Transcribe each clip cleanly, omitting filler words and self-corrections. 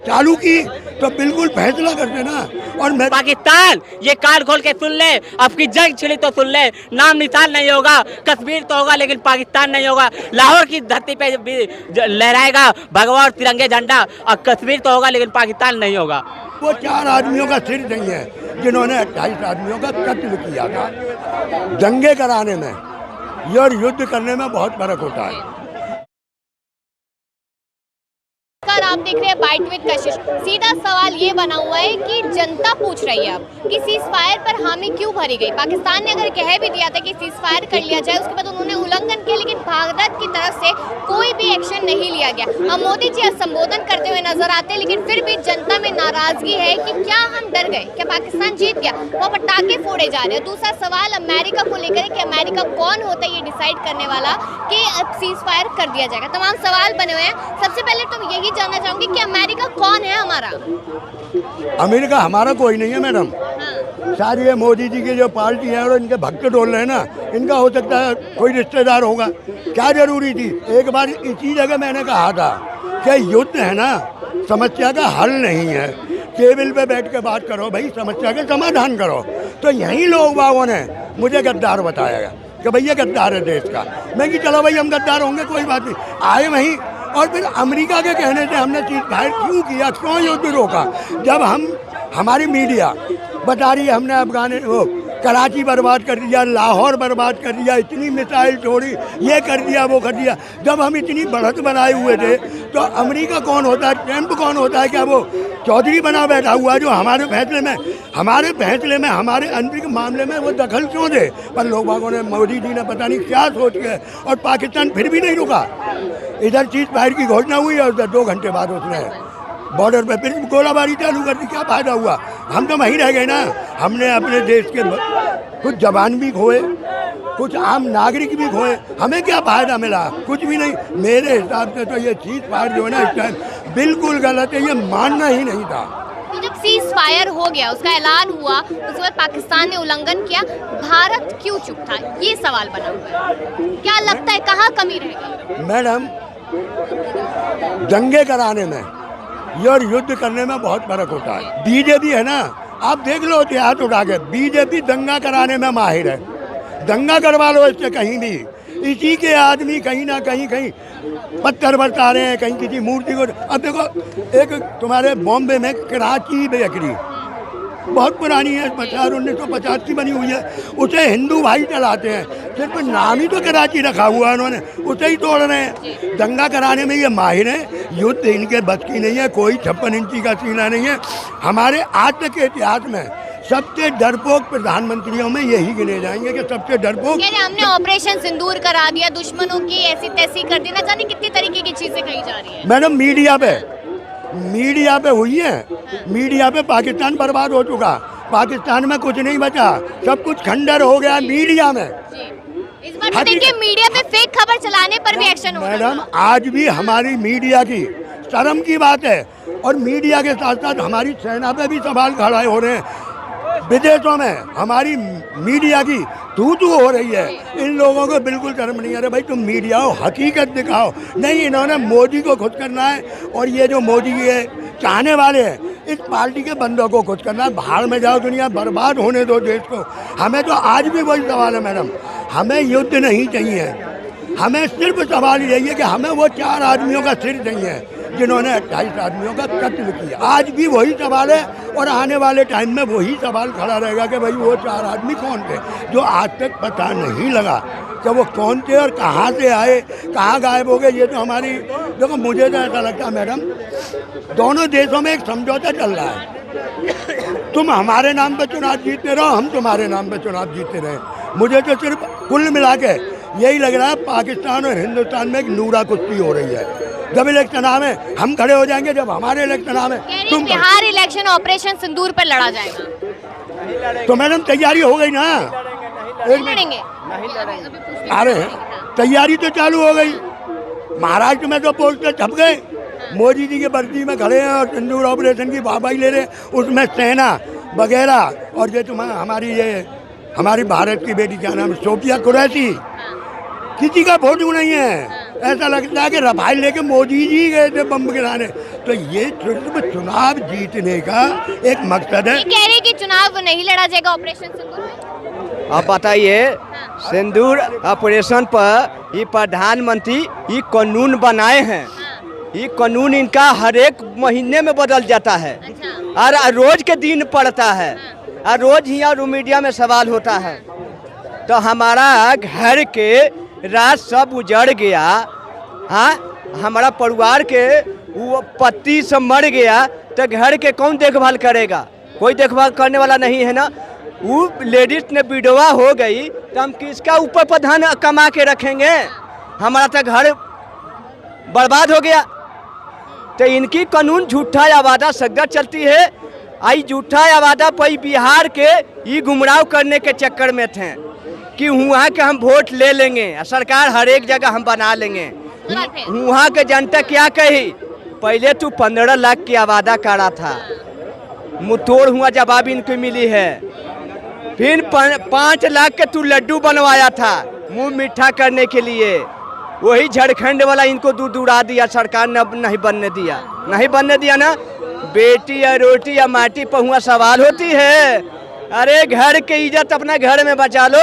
चालू की तो बिल्कुल फैसला कर देना। और मैं पाकिस्तान ये कान खोल के सुन ले, आपकी जंग छिड़ी तो सुन ले, नाम निशान नहीं होगा, कश्मीर तो होगा लेकिन पाकिस्तान नहीं होगा। लाहौर की धरती पे भी लहराएगा भगवा और तिरंगे झंडा, और कश्मीर तो होगा लेकिन पाकिस्तान नहीं होगा। वो 4 आदमियों का सिर नहीं है जिन्होंने 28 आदमियों का कत्ल किया था। दंगे कराने में और युद्ध करने में बहुत फर्क होता है। आप देख रहे हैं बाइट विद कशिश। सीधा सवाल ये बना हुआ है कि जनता पूछ रही है अब कि सीज फायर पर हामी क्यों भरी गई। पाकिस्तान ने अगर कह भी दिया था कि सीज फायर कर लिया जाए, उसके बाद उन्होंने उल्लंघन किया, लेकिन भारत की तरफ से कोई भी एक्शन नहीं लिया गया। अब मोदी जी संबोधन करते हुए नजर आते हैं, लेकिन फिर भी जनता में नाराजगी है कि क्या हम डर गए, क्या पाकिस्तान जीत गया, वो पटाखे फोड़े जा रहे हैं। दूसरा सवाल अमेरिका को लेकर है कि अमेरिका कौन होता है ये डिसाइड करने वाला कि सीज फायर कर दिया जाएगा। तमाम सवाल बने हुए हैं। सबसे पहले तो यही जानना चाहूंगी कि अमेरिका कौन है हमारा? अमेरिका हमारा कोई नहीं है मैडम। शायद ये मोदी जी की जो पार्टी है और इनके भक्त डोल रहे हैं ना, इनका हो सकता है कोई रिश्तेदार होगा। क्या जरूरी थी? एक बार इसी जगह मैंने कहा था कि युद्ध है ना समस्या का हल नहीं है, टेबल पे बैठ के बात करो भाई, समस्या का समाधान करो। तो यही लोग बागों ने मुझे गद्दार बताया कि भैया गद्दार है देश का। मैं कि चलो भाई हम गद्दार होंगे, कोई बात नहीं। आए वहीं और फिर अमेरिका के कहने से हमने चीज फायर क्यों किया, क्यों युद्ध रोका? जब हमारी मीडिया बता रही है हमने कराची बर्बाद कर दिया, लाहौर बर्बाद कर दिया, इतनी मिसाइल छोड़ी, ये कर दिया वो कर दिया। जब हम इतनी बढ़त बनाए हुए थे तो अमेरिका कौन होता है, ट्रंप कौन होता है? क्या वो चौधरी बना बैठा हुआ है जो हमारे फैसले में हमारे आंतरिक मामले में वो दखल क्यों दे? पर लोग बागों ने, मोदी जी ने पता नहीं क्या सोच के, और पाकिस्तान फिर भी नहीं रुका। इधर चीज फायर की घोषणा हुई और उधर 2 घंटे बाद उसने बॉर्डर पे फिर गोलाबारी चालू कर दी। क्या फायदा हुआ? हम तो वहीं रह गए ना। हमने अपने देश के कुछ जवान भी खोए, कुछ आम नागरिक भी खोए, हमें क्या फायदा मिला? कुछ भी नहीं। मेरे हिसाब से तो ये चीज फायर जो है ना इस टाइम बिल्कुल गलत है, ये मानना ही नहीं था। तो जब सीज फायर हो गया, उसका ऐलान हुआ, उसके बाद पाकिस्तान ने उल्लंघन किया, भारत क्यों चुप था? ये सवाल बना हुआ है। क्या लगता है कहाँ कमी रह गई? मैडम, दंगे कराने में और युद्ध करने में बहुत फर्क होता है। बीजेपी है ना, आप देख लो इतिहास उठा के, बीजेपी दंगा कराने में माहिर है। दंगा करवा लो इससे कहीं भी, इसी के आदमी कहीं ना कहीं पत्थर बरसा रहे हैं, कहीं किसी मूर्ति को। अब देखो, एक तुम्हारे बॉम्बे में कराची बेकरी बहुत पुरानी है, 1950 की बनी हुई है, उसे हिंदू भाई चलाते हैं, सिर्फ नाम ही तो कराची रखा हुआ है उन्होंने, उसे ही तोड़ रहे हैं। दंगा कराने में ये माहिर है। युद्ध इनके बस की नहीं है, कोई 56 इंची का सीना नहीं है। हमारे आज तक के इतिहास में सबसे डरपोक प्रधानमंत्रियों में यही गिने जाएंगे कि सबसे डरपोक। हमने ऑपरेशन सिंदूर करा दिया, दुश्मनों की ऐसी तैसी कर दी, ना जाने कितनी तरीके की चीजें कही जा रही है। मैडम, मीडिया पे हुई है। मीडिया पे पाकिस्तान बर्बाद हो चुका, पाकिस्तान में कुछ नहीं बचा, सब कुछ खंडर हो गया मीडिया में। इस बार तो देखिए मीडिया पे फेक खबर चलाने पर भी एक्शन हो रहा है। मैडम, आज भी हमारी मीडिया की शर्म की बात है, और मीडिया के साथ साथ हमारी सेना पे भी सवाल खड़े हो रहे हैं। विदेशों में हमारी मीडिया की तू हो रही है। इन लोगों को बिल्कुल शर्म नहीं आ रहा। भाई तुम मीडिया हो, हकीकत दिखाओ। नहीं, इन्होंने मोदी को खुश करना है, और ये जो मोदी के चाहने वाले हैं, इस पार्टी के बंदों को खुश करना है। बाहर में जाओ, दुनिया बर्बाद होने दो देश को। हमें तो आज भी वही सवाल है मैडम, हमें युद्ध नहीं चाहिए। हमें सिर्फ सवाल यही है कि हमें वो 4 आदमियों का सिर चाहिए जिन्होंने 28 आदमियों का कत्ल किया। आज भी वही सवाल है, और आने वाले टाइम में वही सवाल खड़ा रहेगा कि भाई वो 4 आदमी कौन थे, जो आज तक पता नहीं लगा कि वो कौन थे और कहाँ से आए, कहाँ गायब हो गए। ये तो हमारी, देखो मुझे तो ऐसा लगता है मैडम, दोनों देशों में एक समझौता चल रहा है। तुम हमारे नाम पे चुनाव जीतते रहो, हम तुम्हारे नाम पे चुनाव जीतते रहे। मुझे तो सिर्फ कुल मिला के यही लग रहा है पाकिस्तान और हिंदुस्तान में एक नूरा कुश्ती हो रही है। जब इलेक्शन आवे हम खड़े हो जाएंगे, जब हमारे इलेक्शन आवे तुम। बिहार इलेक्शन ऑपरेशन सिंदूर पर लड़ा जाएगा तो मैडम तैयारी हो गई ना? नहीं लड़ेंगे। अरे तैयारी तो चालू हो गई। महाराष्ट्र में तो पोस्टर छप गए, मोदी जी की बर्दी में खड़े हैं और सिंदूर ऑपरेशन की वाहवाही ले रहे। उसमें सेना वगैरह, और ये हमारी भारत की बेटी क्या नाम है, सोफिया कुरैशी, किसी का फोटो नहीं है। ऐसा लगता है कि रफाल लेके मोदी जी गए थे बम गिराने। तो ये सिर्फ चुनाव जीतने का एक मकसद है। ये कह रहे हैं कि चुनाव नहीं लड़ा जाएगा ऑपरेशन सिंदूर में। आप बताइए, सिंदूर ऑपरेशन पर ये प्रधानमंत्री ये कानून बनाए हैं, ये कानून इनका हर एक महीने में बदल जाता है और रोज के दिन पड़ता है और रोज ही और मीडिया में सवाल होता है। तो हमारा घर के रात सब उजड़ गया, हाँ, हमारा परिवार के वो पति सब मर गया, तो घर के कौन देखभाल करेगा? कोई देखभाल करने वाला नहीं है ना। वो लेडीज ने विधवा हो गई तो हम किसका ऊपर प्रधान कमा के रखेंगे? हमारा तो घर बर्बाद हो गया। तो इनकी कानून झूठा या वादा सगदा चलती है। आई झूठा या वादा पर बिहार के ये गुमराह करने के चक्कर में थे कि वहाँ के हम वोट ले लेंगे, सरकार हर एक जगह हम बना लेंगे। वहाँ के जनता क्या कही? पहले तू 15 लाख की वादा करा था, मुतोड़ हुआ जवाब इनको मिली है। फिर 5 लाख के तू लड्डू बनवाया था मुंह मीठा करने के लिए, वही झारखंड वाला इनको दूर उड़ा दिया, सरकार ने नहीं बनने दिया ना। बेटी या रोटी या माटी पर हुआ सवाल होती है। अरे घर के इज्जत अपना घर में बचा लो,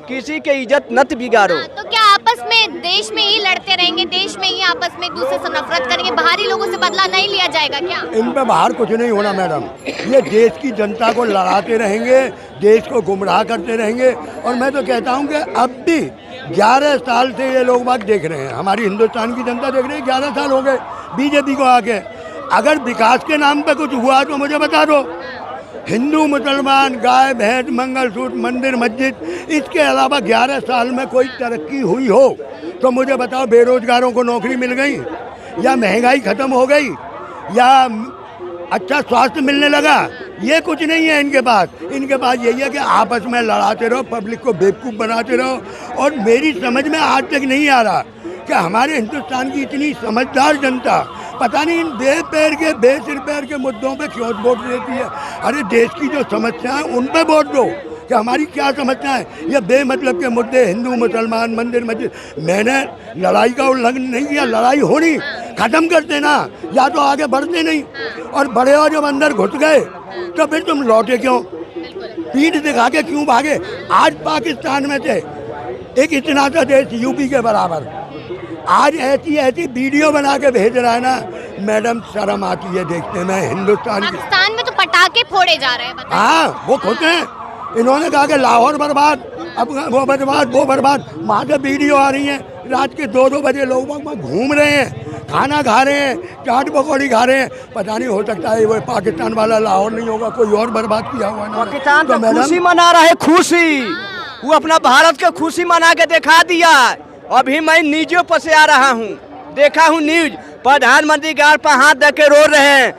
किसी के इज्जत नत बिगाड़ो। तो क्या आपस में देश में ही लड़ते रहेंगे, देश में ही आपस में एक दूसरे से नफरत करेंगे, बाहरी लोगों से बदला नहीं लिया जाएगा क्या? इन पे बाहर कुछ नहीं होना मैडम। ये देश की जनता को लड़ाते रहेंगे, देश को गुमराह करते रहेंगे। और मैं तो कहता हूँ कि अब भी 11 साल से ये लोग बात देख रहे हैं, हमारी हिंदुस्तान की जनता देख रही है। 11 साल हो गए बीजेपी को आके। अगर विकास के नाम पे कुछ हुआ तो मुझे बता दो। हिंदू मुसलमान, गाय भैंस, मंगलसूत्र, मंदिर मस्जिद, इसके अलावा 11 साल में कोई तरक्की हुई हो तो मुझे बताओ। बेरोजगारों को नौकरी मिल गई, या महंगाई खत्म हो गई, या अच्छा स्वास्थ्य मिलने लगा? ये कुछ नहीं है इनके पास। इनके पास यही है कि आपस में लड़ाते रहो, पब्लिक को बेवकूफ़ बनाते रहो। और मेरी समझ में आज तक नहीं आ रहा कि हमारे हिंदुस्तान की इतनी समझदार जनता पता नहीं इन बेपैर के बेसिर पैर के मुद्दों पे क्यों वोट देती है। अरे देश की जो समस्याएं उन पे वोट दो कि हमारी क्या समस्या है। ये बेमतलब के मुद्दे, हिंदू मुसलमान, मंदिर मस्जिद, मैंने लड़ाई का उल्लंघन नहीं किया। लड़ाई होनी खत्म कर देना, या तो आगे बढ़ते नहीं। और बड़े और जब अंदर घुस गए तो फिर तुम लौटे क्यों? पीठ दिखा के क्यों भागे? आज पाकिस्तान में थे एक इतना सा देश यूपी के बराबर, आज ऐसी वीडियो बना के भेज रहा है ना मैडम, शर्म आती है देखने में। हिंदुस्तान पाकिस्तान में तो पटाखे फोड़े जा रहे हैं। हाँ, वो खुद हैं। इन्होंने कहा कि लाहौर बर्बाद, अब वो बर्बाद। वहाँ से वीडियो आ रही है, रात के 2-2 बजे लोग वहाँ घूम रहे हैं, खाना खा रहे हैं, चाट पकौड़ी खा रहे हैं। पता नहीं, हो सकता है वो पाकिस्तान वाला लाहौर नहीं होगा, कोई और बर्बाद किया हुआ। पाकिस्तान तो खुशी मना रहा है, खुशी। वो अपना भारत के खुशी मना के दिखा दिया। अभी मैं न्यूज़ों पर से आ रहा हूँ, देखा हूँ न्यूज, प्रधानमंत्री गाड़ पर हाथ दे के रो रहे हैं।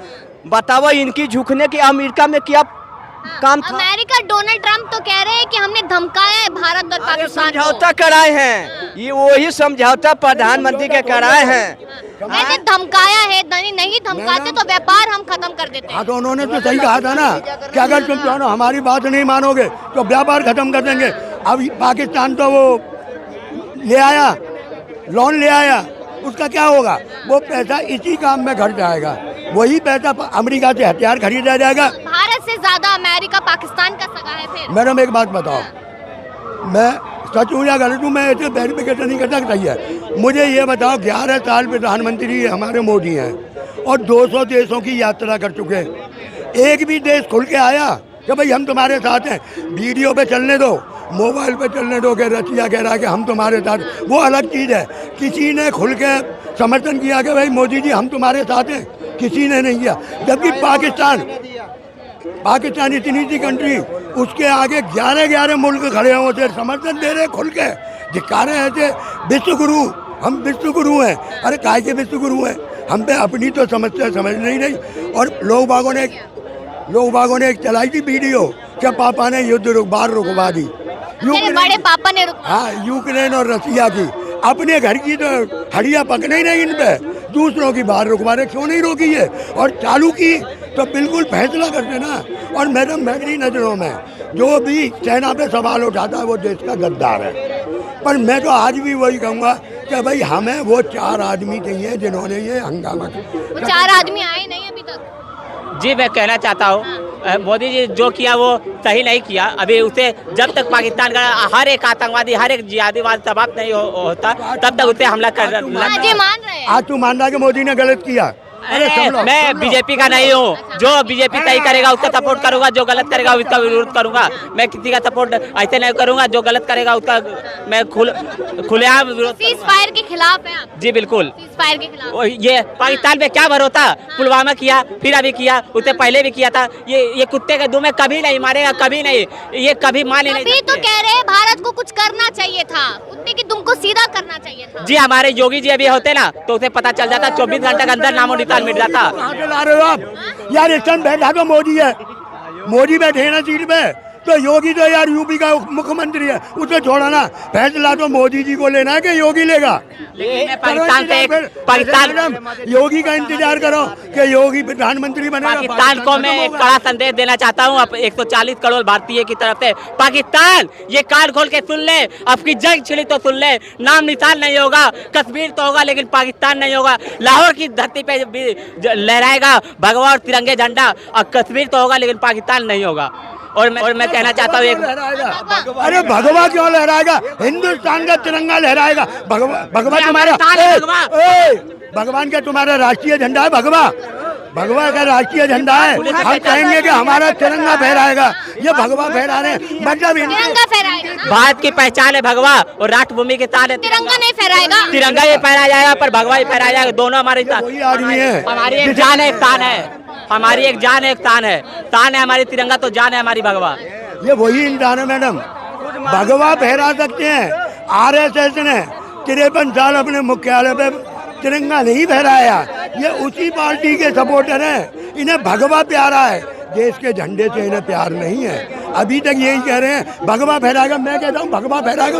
बताओ इनकी झुकने की अमेरिका में क्या काम था? अमेरिका डोनाल्ड ट्रंप तो कह रहे हैं कि हमने धमकाया है भारत और पाकिस्तान को। समझौता कराए हैं, ये वही समझौता प्रधानमंत्री के कराए हैं। मैंने धमकाया है, नहीं धमकाते तो व्यापार हम खत्म कर देते हैं। हाँ, तो उन्होंने तो सही कहा था ना कि अगर तुम जानो हमारी बात नहीं मानोगे तो व्यापार खत्म कर देंगे। अब पाकिस्तान तो वो ले आया, लोन ले आया, उसका क्या होगा? वो पैसा इसी काम में घट जाएगा। वही पैसा अमेरिका से हथियार खरीदा जाएगा। भारत से ज्यादा अमेरिका पाकिस्तान का सगा है। फिर मैडम एक बात बताओ, मैं सच हूँ या गलत हूँ, मैं ऐसे वेरिफिकेशन नहीं कर सकता है। मुझे ये बताओ, 11 साल प्रधानमंत्री हमारे मोदी हैं और 200 देशों की यात्रा कर चुके हैं। एक भी देश खुल के आया कि भाई हम तुम्हारे साथ हैं? वीडियो पे चलने दो, मोबाइल पे चलने दो कि रसिया कह रहा है कि हम तुम्हारे साथ, वो अलग चीज़ है। किसी ने खुल के समर्थन किया कि भाई मोदी जी हम तुम्हारे साथ हैं? किसी ने नहीं किया। जबकि पाकिस्तान इतनी सी कंट्री, उसके आगे 11 मुल्क खड़े होते समर्थन दे रहे खुल के, दिखा रहे हैं विश्व गुरु, हम विश्व गुरु हैं। अरे काय के विश्व गुरु हैं? हम पे अपनी तो समस्या समझ नहीं। और लोग बागों ने एक चलाई थी वीडियो कि पापा ने युद्ध रुकवा दी। बड़े पापा ने हाँ, यूक्रेन और रसिया की। अपने घर की तो हड़ियाँ पकने ही नहीं इन पे, दूसरों की बाहर रुकवा रहे। क्यों नहीं रोकी है? और चालू की तो बिल्कुल फैसला कर देना। और मैडम, मेरी नज़रों में जो भी सेना पे सवाल उठाता है वो देश का गद्दार है। पर मैं तो आज भी वही कहूँगा कि भाई हमें वो 4 आदमी चाहिए जिन्होंने ये हंगामा वो 4 आदमी आए नहीं अभी तक। जी मैं कहना चाहता हूँ मोदी जी जो किया वो सही नहीं किया। अभी उसे जब तक पाकिस्तान का हर एक आतंकवादी हर एक जिहादीवाद समाप्त नहीं होता तब तक उसे हमला कर हाँ जी मान रहे हैं। आज तू मान रहा कि मोदी ने गलत किया? अरे मैं बीजेपी का नहीं हूँ। जो बीजेपी सही करेगा उसका सपोर्ट करूंगा, जो गलत करेगा उसका विरोध करूंगा। मैं किसी का सपोर्ट ऐसे नहीं करूंगा, जो गलत करेगा उसका मैं खुलेआम विरोध। सीज फायर के खिलाफ है आप? जी बिल्कुल। सीज फायर के खिलाफ ये पाकिस्तान में क्या भरोसा, पुलवामा किया फिर अभी किया, उससे पहले भी किया था। ये कुत्ते के दुम में कभी नहीं मारेगा, कभी नहीं, ये कभी मान ही नहीं अभी तो कह रहे हैं भारत को कुछ करना चाहिए था, कुत्ते की दुम को सीधा करना चाहिए था। जी हमारे योगी जी अभी होते ना तो उसे पता चल जाता, 24 घंटे के अंदर नामो निशान मिट जाता। कहाँ से ला रहे हो आप यार? इस टाइम बैठा तो मोदी है, मोदी बैठे हैं ना सीट पे, तो योगी तो यार यूपी का मुख्यमंत्री है, उसे छोड़ा ना। फैसला तो मोदी जी को लेना है कि योगी लेगा? पाकिस्तान से पाकिस्तान योगी का इंतजार करो कि योगी प्रधानमंत्री बनेगा। पाकिस्तान को मैं एक कड़ा संदेश देना चाहता हूँ 140 करोड़ भारतीय की तरफ से। पाकिस्तान ये कान खोल के सुन ले, आपकी जंग छिड़ी तो सुन ले, नाम निशान नहीं होगा, कश्मीर तो होगा लेकिन पाकिस्तान नहीं होगा। लाहौर की धरती पे लहराएगा भगवा और तिरंगे झंडा, और कश्मीर तो होगा लेकिन पाकिस्तान नहीं होगा। और मैं कहना चाहता हूँ अरे भगवा क्यों लहराएगा? हिंदुस्तान का तिरंगा लहराएगा। भगवा तुम्हारा भगवान का तुम्हारा राष्ट्रीय झंडा है। भगवा का राष्ट्रीय झंडा है। हम कहेंगे कि हमारा तिरंगा फहराएगा, ये भगवा फहरा रहे हैं। मतलब तिरंगा फहराएगा ना? भारत की पहचान है भगवा और राष्ट्रभूमि के साथ तिरंगा नहीं फहराएगा। तिरंगा ये फहराया जाएगा पर भगवा ही फहराया जाएगा, दोनों हमारे साथ। वही आदमी है, हमारी एक जान है, एक तान है, हमारी एक जान है, एक तान है। तान है हमारी तिरंगा तो जान है हमारी भगवा। ये वही इंसान है मैडम, भगवा फहरा सकते हैं। RSS ने 53 साल अपने मुख्यालय पे तिरंगा नहीं फहराया, ये उसी पार्टी के सपोर्टर हैं। इन्हें भगवा प्यारा है, देश के झंडे से इन्हें प्यार नहीं है। अभी तक यही कह रहे हैं भगवा फहराएगा। मैं कहता हूँ भगवा फहराएगा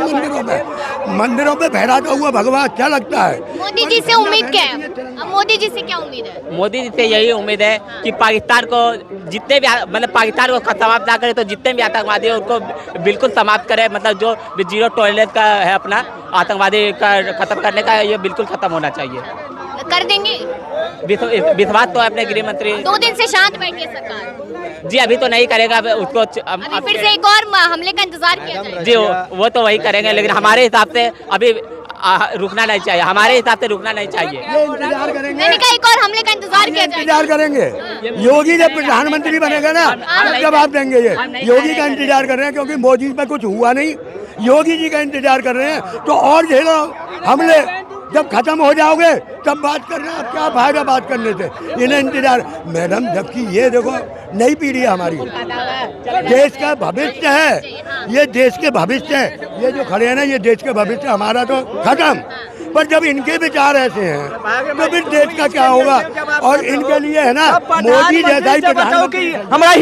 मंदिरों पे फहराता हुआ भगवा अच्छा लगता है। मोदी जी से उम्मीद क्या है? अब मोदी जी से क्या उम्मीद है? मोदी जी से यही उम्मीद है कि पाकिस्तान को जितने भी मतलब पाकिस्तान को समाप्त ना करे तो जितने भी आतंकवादी है उनको बिल्कुल समाप्त करे। मतलब जो जीरो टॉलरेंस का है अपना आतंकवादी का खत्म करने का, ये बिल्कुल खत्म होना चाहिए। कर देंगे विश्वास तो अपने गृह मंत्री 2 दिन से शांत बैठी है सरकार। जी अभी तो नहीं करेगा, उसको अभी फिर से एक और हमले का इंतजार किया जाए। जी वो तो वही करेंगे, लेकिन हमारे हिसाब से अभी रुकना नहीं चाहिए, हमारे हिसाब से रुकना नहीं चाहिए। ये इंतजार करेंगे, मैंने कहा एक और हमले का इंतजार किया जाए। इंतजार करेंगे। योगी जब प्रधानमंत्री बनेगा ना तब जवाब देंगे। ये योगी का इंतजार कर रहे हैं क्योंकि मोदी में कुछ हुआ नहीं, योगी जी का इंतजार कर रहे हैं। तो और झेलो हमले, जब खत्म हो जाओगे तब बात करना। अब क्या फायदा बात करने से? इन्हें इंतजार मैडम, जबकि ये देखो नई पीढ़ी है हमारी, देश का भविष्य है, ये देश के भविष्य है। ये जो खड़े हैं ना, ये देश के भविष्य। हमारा तो खत्म, पर जब इनके विचार ऐसे हैं तो फिर देश का क्या होगा? और इनके लिए है ना मोदी जैसा ही प्रधानमंत्री। हमारा